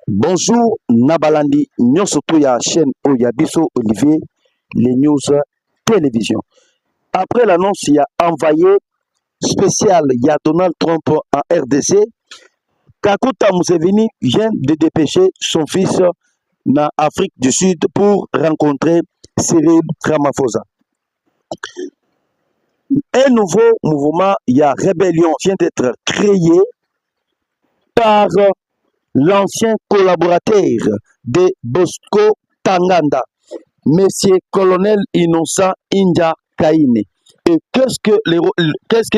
Bonjour Nabalandi, nyonso to ya chaîne Oyabiso Olivier, les news télévision. Après l'annonce, il y a envoyé spécial, il y a Donald Trump en RDC. Kakuta Museveni vient de dépêcher son fils en Afrique du Sud pour rencontrer Cyril Ramaphosa. Un nouveau mouvement, il y a rébellion, vient d'être créé par l'ancien collaborateur de Bosco Tanganda, Monsieur Colonel Innocent India Kaine. Et qu'est-ce que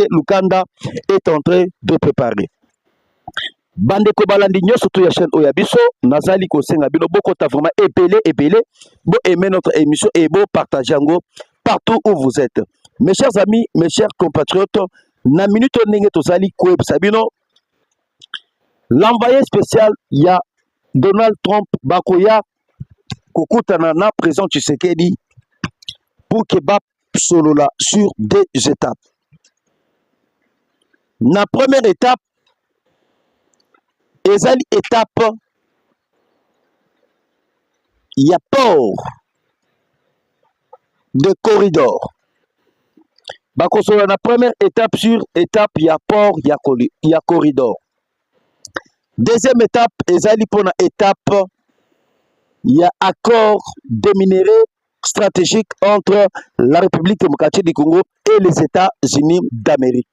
Lukanda est en train de préparer? Bandeko balandi nyonso to ya chaîne Oyabiso, nazali kosenga bino bokota vraiment épelé, bo aimer notre émission et bo partager yango partout où vous êtes. Mes chers amis, mes chers compatriotes, na minute ndenge tozali koyebisa bino l'envoyé spécial, il y a Donald Trump Bakoya Kokutana na président Tshisekedi pour que Bap Solola sur deux étapes. La première étape, ezali étape, il y a port de corridor. Bakosola la première étape sur étape, il y a port, il y a corridor. Deuxième étape, ezali pour la étape, il y a accord de minéraux stratégiques entre la République démocratique du Congo et les États-Unis d'Amérique.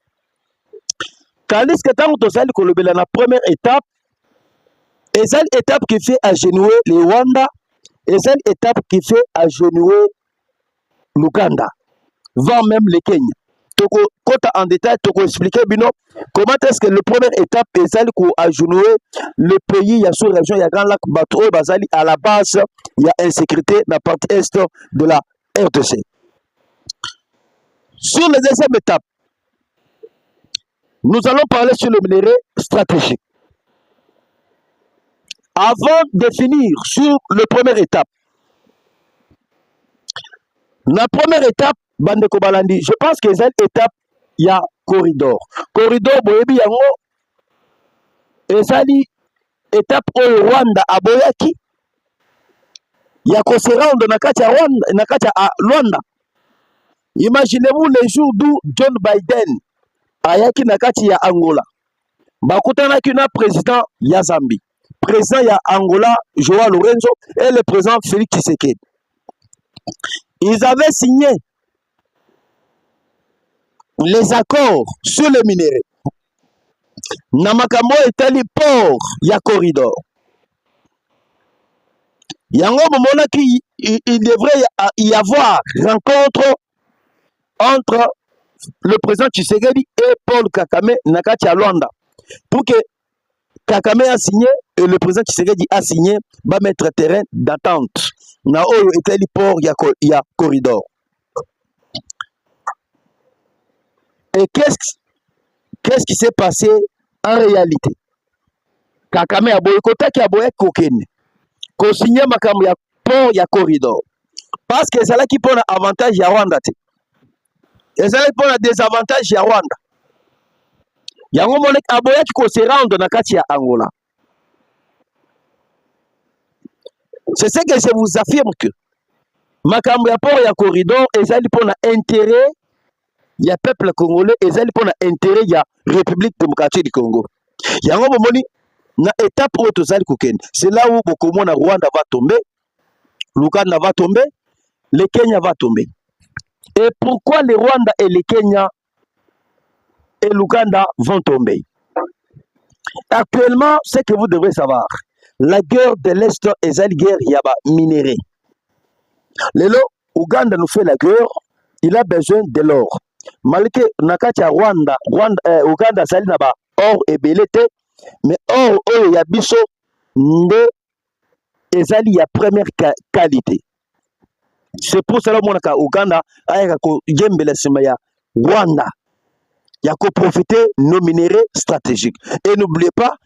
Tandis que tant que la première étape, et c'est l'étape qui fait agenouer le Rwanda, et c'est l'étape qui fait agenouer l'Ouganda, voire même le Kenya. Toko kota en détail, toko expliquer bino comment est-ce que la première étape est celle qui agenouer le pays, il y a sous région, il y a grand lac Bateau, Bazali, à la base, il y a insécurité dans la partie est de la RDC. Sur la deuxième étape, nous allons parler sur le minerai stratégique. Avant de finir sur la première étape, la première étape, Bandeko Balandi, je pense que cette étape, il y a corridor. Corridor, boyebi yango, ezali étape au Rwanda aboyaki, il y a se rendre à Rwanda. Imaginez-vous les jours d'où John Biden ayaki nakati ya Angola. Bakutanaki na président ya Zambie. Président ya Angola, Joao Lorenzo, et le président Félix Tshisekedi. Ils avaient signé les accords sur les minéraux. Namakamo etali port ya corridor. Yango momona qui il devrait y avoir rencontre entre le président Tshisekedi et Paul Kagame nakati ya Luanda pour que Kagame a signé et le président Tshisekedi a signé va mettre terrain d'attente. Na oyo etali port ya corridor. Et qu'est-ce qui s'est passé en réalité? Kagame a boycotté qui a boycotté kokene. Ko signé makambo ya port ya corridor. Parce que c'est là qui prend avantage ya Rwanda te. Et ça pour la désavantage ya Rwanda. Yango monek aboyaki ko se rendre na kati ya Angola. C'est ce que je vous affirme que makambo ya port ya corridor ezali pour na intérêt ya peuple congolais, ezali pour na intérêt ya République démocratique du Congo. Yango bomoni na étape où tozali kokende. C'est là où bokomona Rwanda va tomber, l'Ouganda va tomber, le Kenya va tomber. Et pourquoi le Rwanda et le Kenya et l'Ouganda vont tomber? Actuellement, ce que vous devez savoir, la guerre de l'Est est une guerre yaba minérée. Lelo, Ouganda nous fait la guerre, il a besoin de l'or. Malgré Nakacha Rwanda, Ouganda sali naba or et belete, mais or yabiso nde ezali ya première qualité. C'est pour cela que Ouganda a yembele ya Rwanda. Il y a qu'à profiter de nos minéraux stratégiques. Et n'oubliez pas,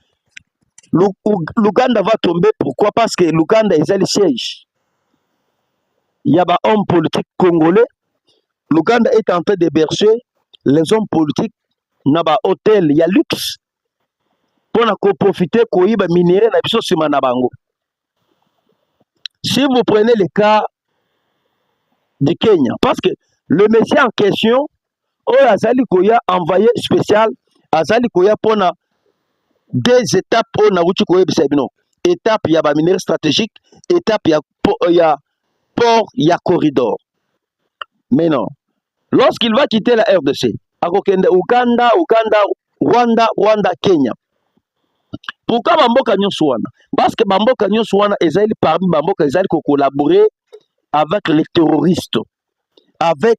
l'Ouganda va tomber. Pourquoi? Parce que l'Ouganda est le siège. Il y a des hommes politiques congolais. L'Ouganda est en train de bercer les hommes politiques dans un hôtel. Il y a luxe. pour profiter koyiba minéraux na biso sima na bango. Si vous prenez le cas du Kenya, parce que le monsieur en question, Azali Koya envoyé spécial, Azali Koya pour des étapes pour Naruchi Koya Bisabino. Étape, il y a des minéraux stratégiques, étape, il y a port, il y a corridor. Mais non, lorsqu'il va quitter la RDC, Akokende Uganda, Rwanda, Kenya. Pourquoi Bamboka Nyoswana? Parce que Bamboka Nyoswana est parmi Bamboka Ezali qui collaborer avec les terroristes, avec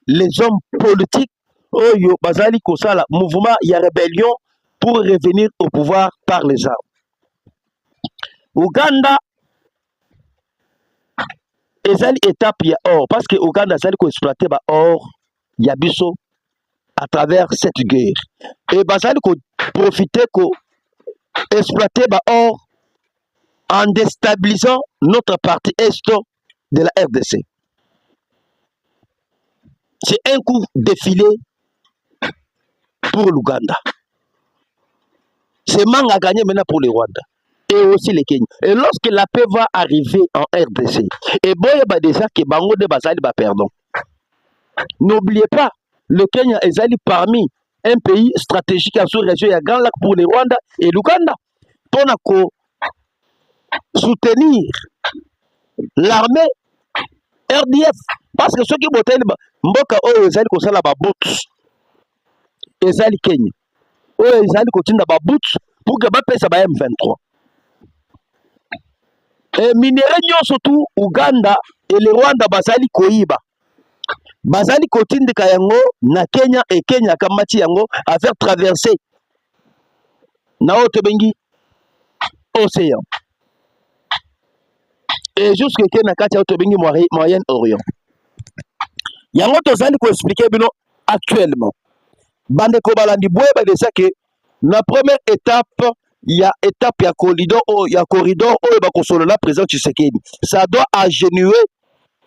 les hommes politiques, Oyo Bazali Kosala, mouvement, il y a rébellion pour revenir au pouvoir par les armes. Uganda, Ezali étape il y a or, parce que Uganda Ezali ko exploiter ba or, il y a biso à travers cette guerre. Et Bazali ko profiter ko exploiter ba or en déstabilisant notre partie est de la RDC. C'est un coup défilé pour l'Ouganda. C'est manque à gagner maintenant pour le Rwanda et aussi les Kenyans. Et lorsque la paix va arriver en RDC, et bon, il y a déjà que Bango de Bazali va perdre. N'oubliez pas, le Kenya est allé parmi un pays stratégique à sous région, il y a Grand Lac pour le Rwanda et l'Ouganda. Pour soutenir l'armée RDF. Parce que ceux qui votent, Mboka Oyo Ezali Kosala Babout, Ezali Kenya. Oyo Ezali Kotinda Babout pour que Bapesa ba M23. Et minéraux surtout Ouganda et le Rwanda Bazali Koyiba. Bazali Kotinda Kayango na Kenya et Kenya Kamati Yango à faire traverser na Otobengi océan. Et jusque Kenya Kati Otobengi Moyen-Orient. Yango tozali ko expliquer bino actuellement. Bande ko balandi boye ba déjà que la première étape il y a étape il y a corridor oh ba kosolo la président Tshisekedi. Ça doit agenouer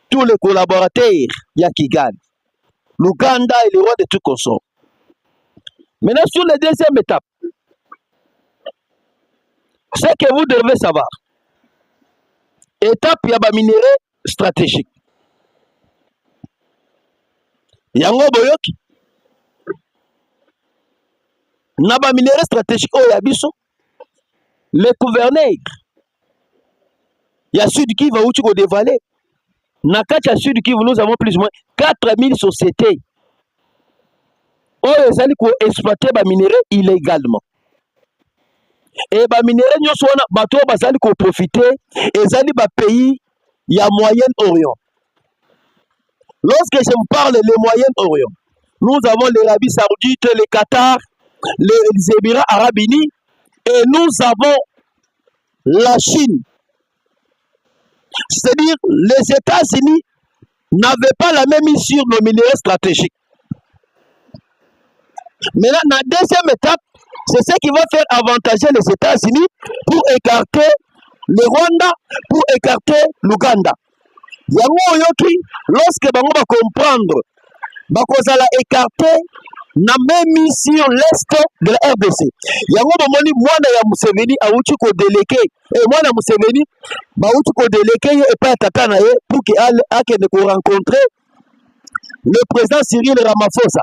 tous les collaborateurs il y a Kigali, l'Ouganda et les rois de tout consort. Maintenant sur la deuxième étape, c'est que vous devez savoir. Étape il y a ba minéraux stratégiques. Yango boyoki naba minéraux stratégiques oh yabiso le gouverneur ya Sud Kivu va uti ko dévaler na kati ya Sud Kivu nous avons plus ou moins 4000 sociétés oh ezali ko exploiter ba minéraux illégalement et ba minéraux nyonso wana bato bazali ko profiter ezali ba pays ya Moyen-Orient. Lorsque je vous parle des Moyen-Orient, nous avons l'Arabie Saoudite, le Qatar, les Émirats Arabes Unis et nous avons la Chine. C'est-à-dire les États-Unis n'avaient pas la même issue sur nos minéraux stratégiques. Maintenant, la deuxième étape, c'est ce qui va faire avantager les États-Unis pour écarter le Rwanda, pour écarter l'Ouganda. Yango yoki lorsque bango va comprendre bakozala écarté na même sur l'est de la RDC. Yango bomoni mwana ya Museveni awuti ko délégué et mwana Museveni ba wuti ko délégué et pas tata na ye pour que akende ko rencontrer le président Cyril Ramaphosa.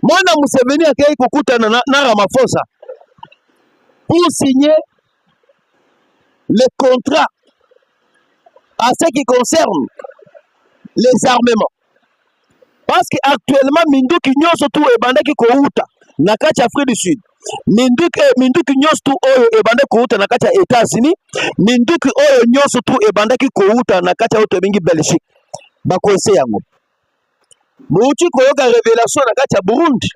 Mwana Museveni akei kokutana na Ramaphosa pour signer les contrats à ce qui concerne les armements. Parce qu'actuellement, Minduki Nyonso tout est bandé qui kouta na kati Afrique du Sud. Minduki Nyonso tout est bandé kouta na kati États-Unis. Minduki Nyonso tout est bandé qui kouta na kati Otobengi Belgique. Bakoese yango. Bouti koyoka révélation na kati Burundi.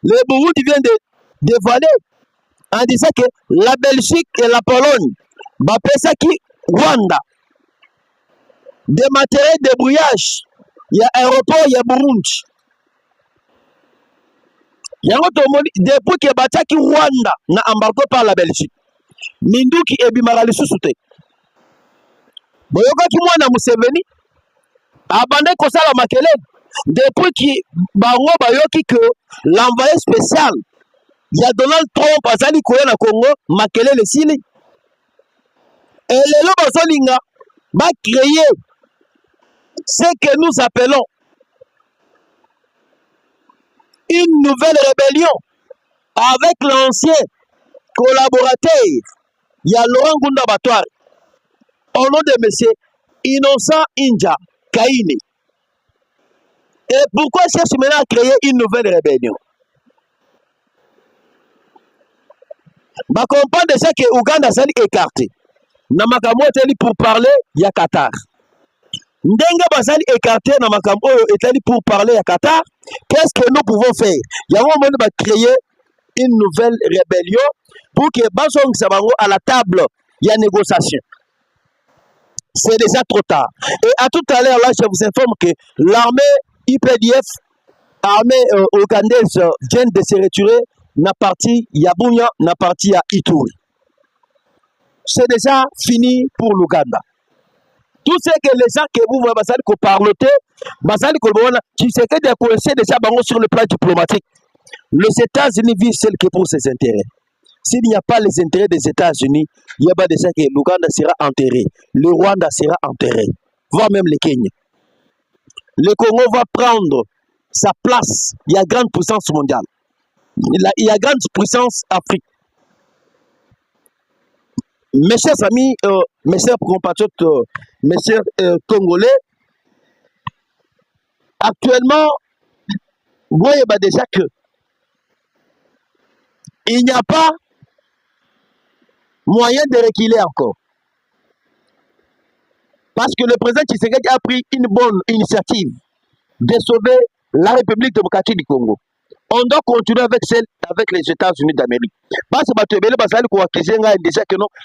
Le Burundi vient de dévoiler en disant que la Belgique et la Pologne Bapesaki Rwanda des matériels de brouillage. Il y a aéroport, il y a Burundi. Il y a depuis que Bataki Rwanda na embargo par la Belgique. Minduki ebimara lisusu. Boyoka ki mwana Museveni abande kosala makelele Depuis que bango bayoki que l'envoyé spécial, il y a Donald Trump azali koya na Congo, makelele sili. Et lelo bazolinga va créer ce que nous appelons une nouvelle rébellion avec l'ancien collaborateur, il y a Laurent Gunda Batouar, au nom de monsieur Innocent Inja Kaine. Et pourquoi cherche maintenant à créer une nouvelle rébellion? Bah, comprendre déjà que Ouganda s'est écarté. Namakambo est pour parler, il y a Qatar. Ndenga Bazali écarté, Namakambo est pour parler, il y a Qatar. Qu'est-ce que nous pouvons faire? Il y a un moment de créer une nouvelle rébellion pour que Bazong Sabango à la table, il y a négociation. C'est déjà trop tard. Et à tout à l'heure, là, je vous informe que l'armée IPDF, armée ougandaise, vient de se retirer, n'a parti Yabunya, n'a parti à Ituri. C'est déjà fini pour l'Ouganda. Tout ce que les gens que vous voyez, Basali ko parloter, Basali ko bona, tu sais que des coincés déjà sur le plan diplomatique. Les États-Unis vivent seuls que pour ses intérêts. S'il n'y a pas les intérêts des États-Unis, il y a pas déjà que l'Ouganda sera enterré, le Rwanda sera enterré, voire même le Kenya. Le Congo va prendre sa place. Il y a grande puissance mondiale. Il y a grande puissance Afrique. Mes chers amis, mes chers compatriotes, mes chers Congolais, actuellement, vous voyez déjà que il n'y a pas moyen de reculer encore. Parce que le président Tshisekedi a pris une bonne initiative de sauver la République démocratique du Congo. On doit continuer avec les États-Unis d'Amérique. Parce que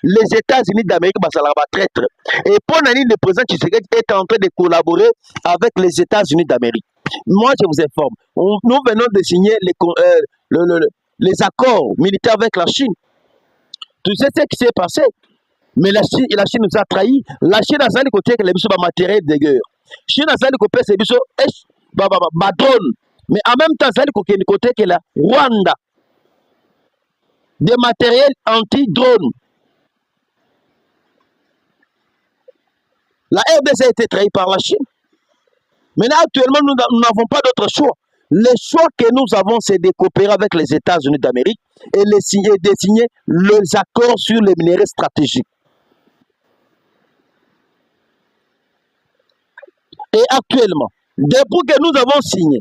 les États-Unis d'Amérique sont traîtres. Et pour le président Tshisekedi est en train de collaborer avec les États-Unis d'Amérique. Moi, je vous informe, nous venons de signer les accords militaires avec la Chine. Tu sais ce qui s'est passé? Mais la Chine nous a trahis. La Chine a dit que les matériel de guerre. La Chine a dit que les drone. Mais en même temps, ça dit côté que la Rwanda des matériels anti-drone. La RDC a été trahie par la Chine. Maintenant, actuellement, nous n'avons pas d'autre choix. Le choix que nous avons, c'est de coopérer avec les États-Unis d'Amérique et de signer les accords sur les minéraux stratégiques. Et actuellement, depuis que nous avons signé,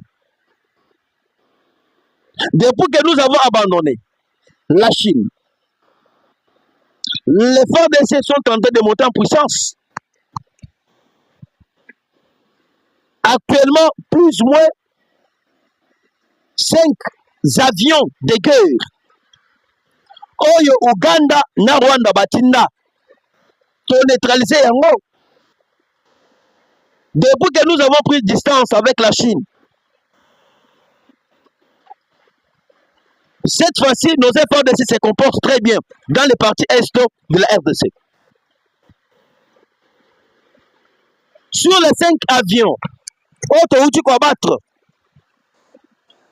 depuis que nous avons abandonné la Chine, les FARDC sont en train de monter en puissance. Actuellement, plus ou moins 5 avions de guerre. Oyo Ouganda na Rwanda batinda. To neutraliser yango. Depuis que nous avons pris distance avec la Chine, cette fois-ci, nos efforts se comportent très bien dans les parties est de la RDC. Sur les 5 avions, auto outil ko battre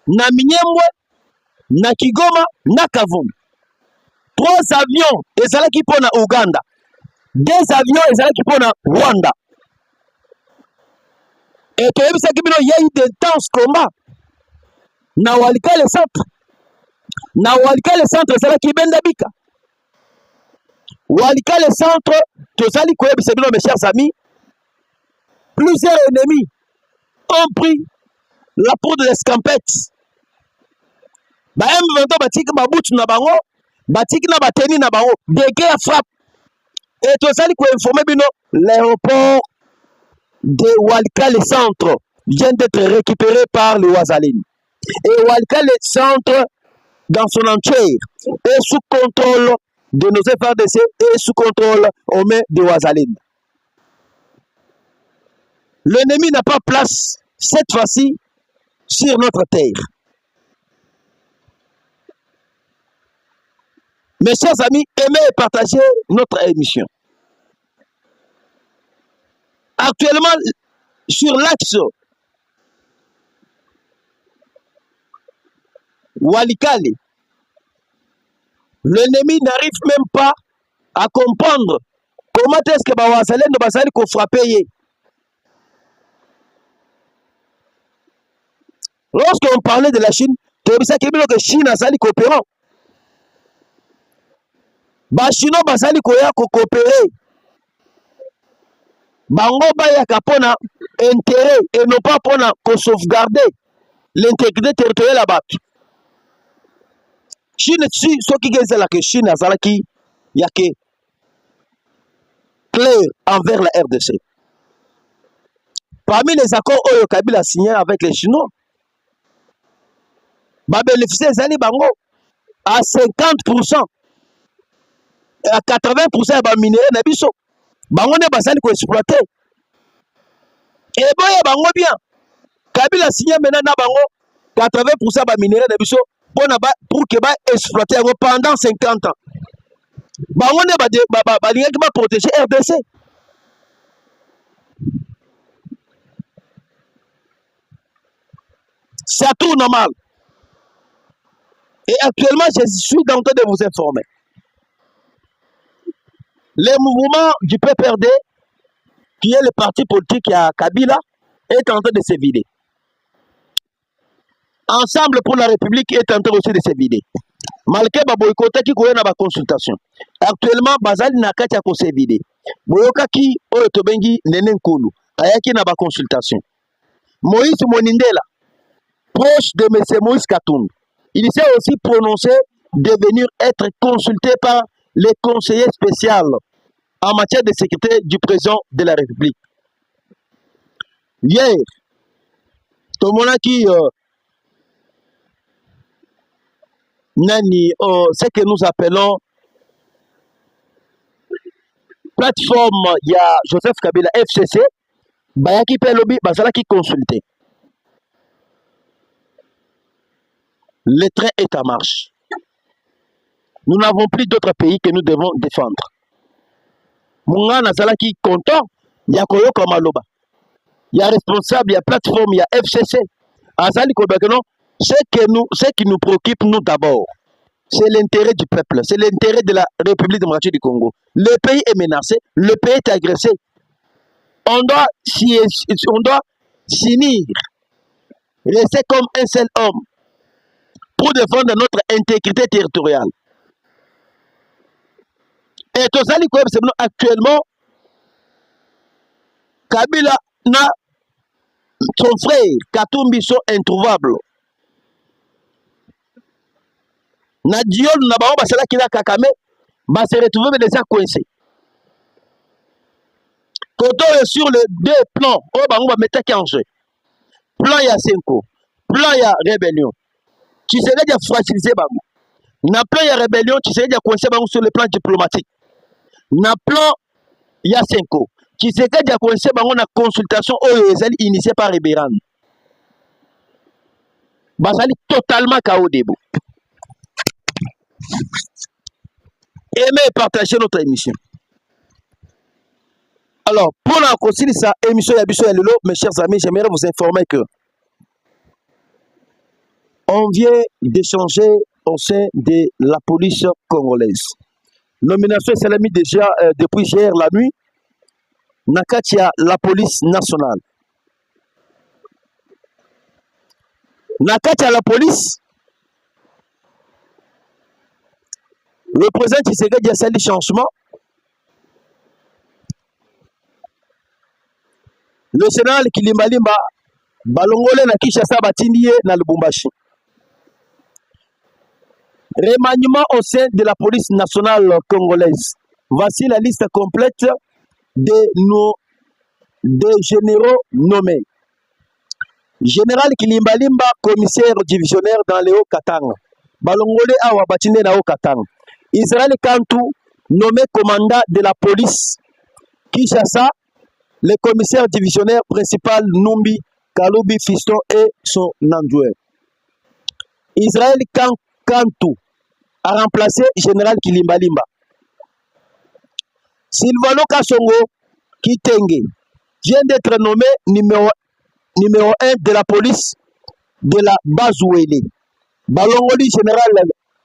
na Minyembwe, na Kigoma, na Kavumu. 3 avions ezalaki pona Ouganda. 2 avions ezalaki pona Rwanda. Et que il y a eu d'intenses combats. Na Walikale centre. Na Walikale centre ezalaki Bendabika. Walikale centre, tozali koyebisa bino mes chers amis, plusieurs ennemis ont pris la poudre d'escampette. Ba M23 batiki babutu na bango, batiki na bateni na bango, des guerres frappent. Et tozali ko informer bino l'aéroport de Walikale centre vient d'être récupéré par les Ouazalines. Et Walikale centre dans son entier est sous contrôle de nos FARDC et sous contrôle aux mains de Ouazalines. L'ennemi n'a pas place cette fois-ci sur notre terre. Mes chers amis, aimez et partagez notre émission. Actuellement, sur l'axe Walikale. L'ennemi n'arrive même pas à comprendre comment est-ce que Bawazalendo Bazali ko frapper. Lorsqu'on parlait de la Chine, tu sais que la Chine a sali coopérant. Chino Bazali koya ko coopérer. Bango baya kapona intérêt et non pas pour sauvegarder l'intégrité territoriale là-bas. Chine, si ce qui est la Chine, il y a que clair envers la RDC. Parmi les accords que Kabila a signés avec les Chinois, va bénéficier bango à 50%, à 80% de minerais nabiso. Bango ne basali ko exploiter. Et boya bango bien. Kabila a signé maintenant na bango 80% de minerais nabiso pour que ba exploiter pendant 50 ans. Bango ne ba protéger RDC. C'est tout normal. Et actuellement, je suis en train de vous informer. Le mouvement du PPRD, qui est le parti politique à Kabila, est en train de se vider. Ensemble pour la République est en train aussi de se vider. Malgré Baboykota qui a une consultation. Actuellement, Bazali Nakati a se vider. Boyoka qui Otobengi Nenen Kulu, Ayaki na consultation. Moïse Monindela, proche de M. Moïse Katoum, il s'est aussi prononcé de venir être consulté par les conseillers spéciaux en matière de sécurité du président de la République. Hier, tout le monde qui ce que nous appelons plateforme, il y a Joseph Kabila FCC, Bayaki Pelobi, Basala qui consulté. Le train est en marche. Nous n'avons plus d'autres pays que nous devons défendre. Munga Nazala qui content, il y a Koyo Kamaloba. Il y a responsable, il y a plateforme, il y a FCC. Azali Kobakeno, ce qui nous préoccupe nous d'abord, c'est l'intérêt du peuple, c'est l'intérêt de la République démocratique du Congo. Le pays est menacé, le pays est agressé. On doit s'unir, rester comme un seul homme pour défendre notre intégrité territoriale. Et Tozali Koyeb, actuellement, Kabila n'a son frère, Katumbi, sont introuvables. Na Diol, na Bao, Basala Kila Kakame, va se retrouver déjà coincé. Quand on est sur les deux plans, on va mettre en jeu. Plan Yasenko, plan ya rébellion. Tu sais déjà fragiliser Bango. Na plan ya rébellion, tu sais déjà coincé Bango sur le plan diplomatique. Na plan Yasenko, tu sais déjà coincé Bango na consultation initiée par Ribéran. Basali totalement chaos debout. Aimez et partagez notre émission. Alors, pour la continuer sa émission Yabiso Yalelo, mes chers amis, j'aimerais vous informer que on vient d'échanger au sein de la police congolaise. Nomination s'est mise déjà depuis hier la nuit. Nakatia, la police nationale. Nakatia, la police. Le président Tshisekedi a sali changement. Le général Kilimbalimba balongole na Kinshasa batindie na Lubumbashi. Remaniement au sein de la police nationale congolaise. Voici la liste complète des généraux nommés. Général Kilimbalimba, commissaire divisionnaire dans le Haut-Katanga. Balongole awa batindie na Haut-Katanga. Israël Kantou, nommé commandant de la police Kinshasa, le commissaire divisionnaire principal Numbi Kaloubi Fiston et son adjoint. Israël Kantou a remplacé général Kilimbalimba. Silvano Kasongo Kitenge vient d'être nommé numéro 1 de la police de la Bazouélé. balongoli général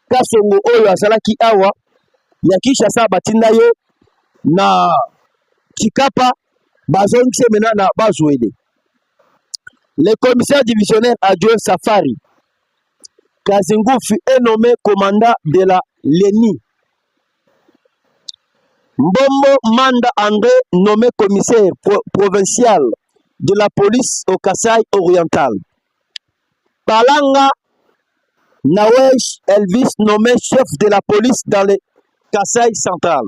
Kasongo oyo azalaki awa ya Kinshasa batinda ye na Chikapa bazongise mena na Bazwele. Le commissaire divisionnaire adjoint Safari Kazingoufi est nommé commandant de la LENI. Mbombo Manda André nommé commissaire provincial de la police au Kasaï oriental. Palanga Nawesh Elvis nommé chef de la police dans le Kasaï central.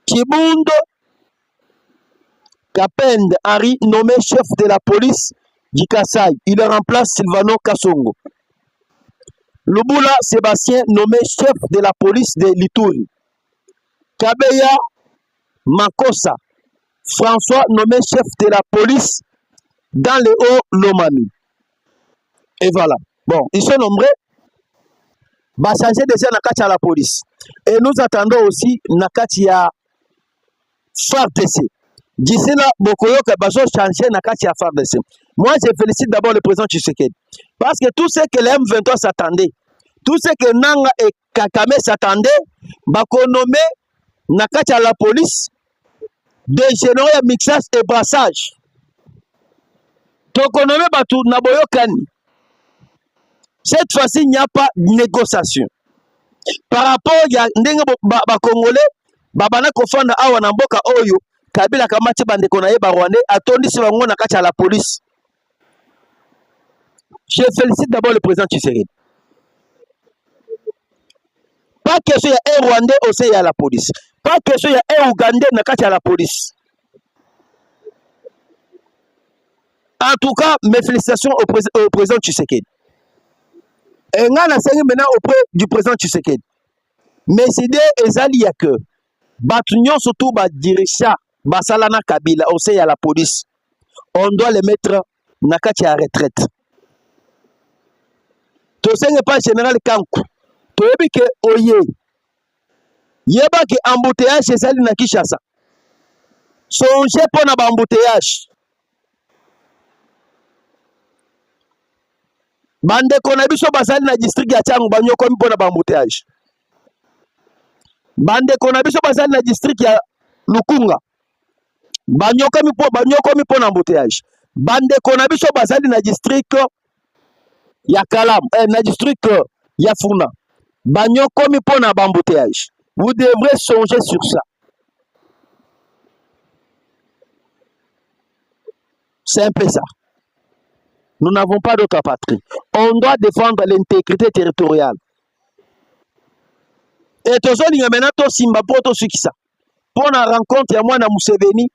Kibundo Kapende Henri nommé chef de la police du Kasaï. Il remplace Silvano Kasongo. Lubula Sébastien nommé chef de la police de Lituri. Kabeya Makosa François nommé chef de la police dans le Haut-Lomami. Et voilà. Bon, ils sont nombreux. Va changer déjà Nakati à la police. Et nous attendons aussi Nakati à FARDC. D'ici là, Bokoyo Kabazo changer Nakati à FARDC. Moi, je félicite d'abord le président Tshisekedi. Parce que tout ce que les M23 s'attendaient, tout ce que Nanga et Kakame s'attendaient, Bako nommé Nakati à la police, des généraux mixage et brassage. Donc on nommé Batou Naboyo Kani. Cette fois-ci, il n'y a pas de négociation. Par rapport à Congolais, Babana Kofanda Awa Namboka Oyo, Kabila Kamati Bandekonaye Barwane, Atondi Sivango Nakati à la police. Je félicite d'abord le président Tshisekedi. Pas question il y a un Rwandais aussi à la police. Pas question il y a un Ougandais Nakati à la police. En tout cas, mes félicitations au président Tshisekedi. Et on a maintenant auprès du président Tshisekedi. Mais c'est des a que Batunion surtout dirigeant Basalana Kabila aussi à la police. On doit les mettre Nakati à retraite. Tu sais pas général Kankou. Tu sais que Oye. Yeba que embouteillage c'est ça na Kinshasa. Songez pour na embouteillage. Bande konabiso basali na district ya Tchangu banyoko mi pona embouteillage. Bande konabiso basali na district ya Lukunga. Banyoko mi pona embouteillage. Bande konabiso basali na district ya Kalam, na district ya Funa. Banyoko mi pona embouteillage. Vous devrez songer sur ça. C'est un peu ça. Nous n'avons pas d'autre patrie. On doit défendre l'intégrité territoriale. Et tout ça, il y a maintenant Simba pour tout ce qui ça. Pour la rencontre, il y a moi na Museveni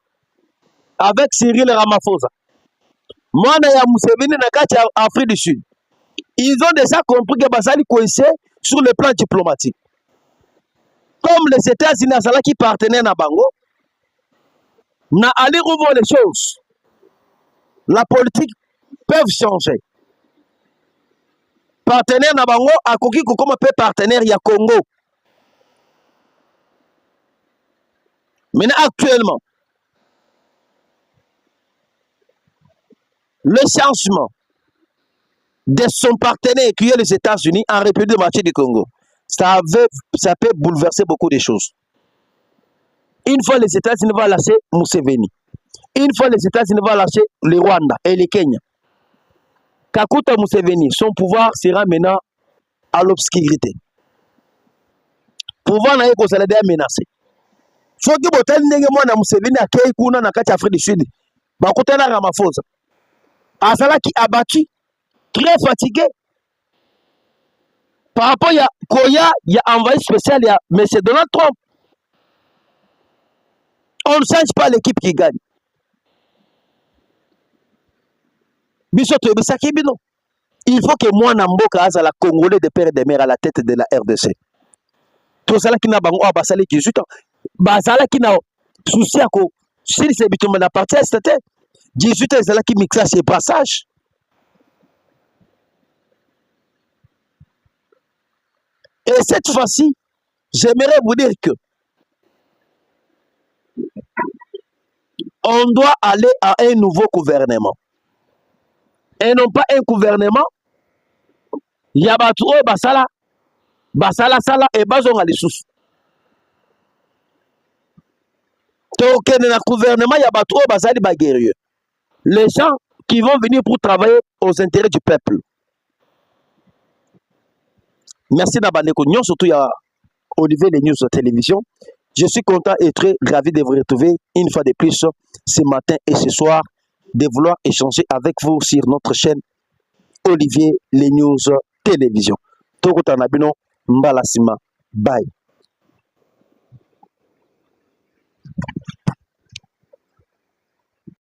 avec Cyril Ramaphosa. Moi na Museveni na kati Afrique du Sud. Ils ont déjà compris que Basali coincé sur le plan diplomatique. Comme les États-Unis qui partenaient à Bango, na aller revoir les choses. La politique peuvent changer. Partenaire Nabango a koki comme peut partenaire ya Congo. Maintenant actuellement, le changement de son partenaire qui est les États-Unis en République démocratique du Congo, ça peut bouleverser beaucoup de choses. Une fois les États-Unis vont lâcher Museveni, une fois les États-Unis vont lâcher le Rwanda et le Kenya, Kakuta Museveni, son pouvoir sera maintenant à l'obscurité. Pouvoir n'a pas été menacé. Faut que botal ndenge mwana Museveni akei kuna na kati Afrique du Sud. Bakuta na Ramaphosa. Asala qui abattu, très fatigué. Par rapport à Koya, il y a envoyé spécial, il y a M. Donald Trump. On ne change pas l'équipe qui gagne. Il faut que moi, Namboka, Azala Congolais de père et de mère à la tête de la RDC. Tout ça qui n'a pas basali 18 ans. Basala qui n'a souci à quoi. Si c'est bitumé la partie, c'était 18 ans, c'est là qui mixe ses passages. Et cette fois-ci, j'aimerais vous dire que on doit aller à un nouveau gouvernement. Et non pas un gouvernement ya bato oyo basala et bazonga lisusu. Tokende na gouvernement ya bato oyo bazali baguerrier. Les gens qui vont venir pour travailler aux intérêts du peuple. Merci Nabandeko Nyon, surtout ya Olivier les News Télévision. Je suis content et très ravi de vous retrouver une fois de plus ce matin et ce soir, de vouloir échanger avec vous sur notre chaîne Olivier les News Télévision. Toko Tanabino Mbalasima. Bye.